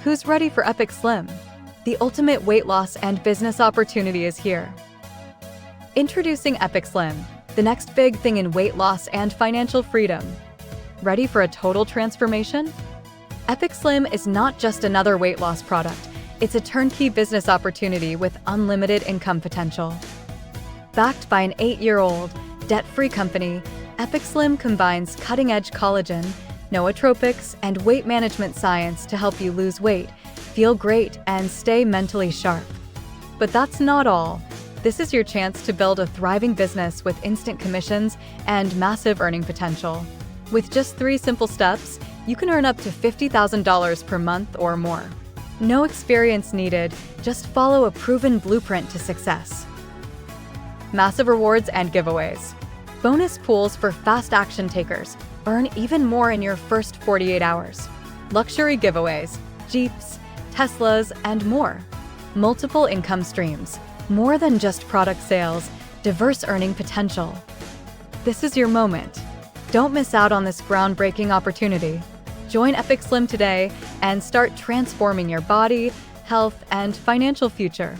Who's ready for EpicSlim? The ultimate weight loss and business opportunity is here. Introducing EpicSlim, the next big thing in weight loss and financial freedom. Ready for a total transformation? EpicSlim is not just another weight loss product, it's a turnkey business opportunity with unlimited income potential. Backed by an 8-year-old, debt-free company, EpicSlim combines cutting-edge collagen, nootropics, and weight management science to help you lose weight, feel great, and stay mentally sharp. But that's not all. This is your chance to build a thriving business with instant commissions and massive earning potential. With just 3 simple steps, you can earn up to $50,000 per month or more. No experience needed, just follow a proven blueprint to success. Massive rewards and giveaways. Bonus pools for fast action takers. Earn even more in your first 48 hours. Luxury giveaways, Jeeps, Teslas, and more. Multiple income streams. More than just product sales, diverse earning potential. This is your moment. Don't miss out on this groundbreaking opportunity. Join EpicSlim today and start transforming your body, health, and financial future.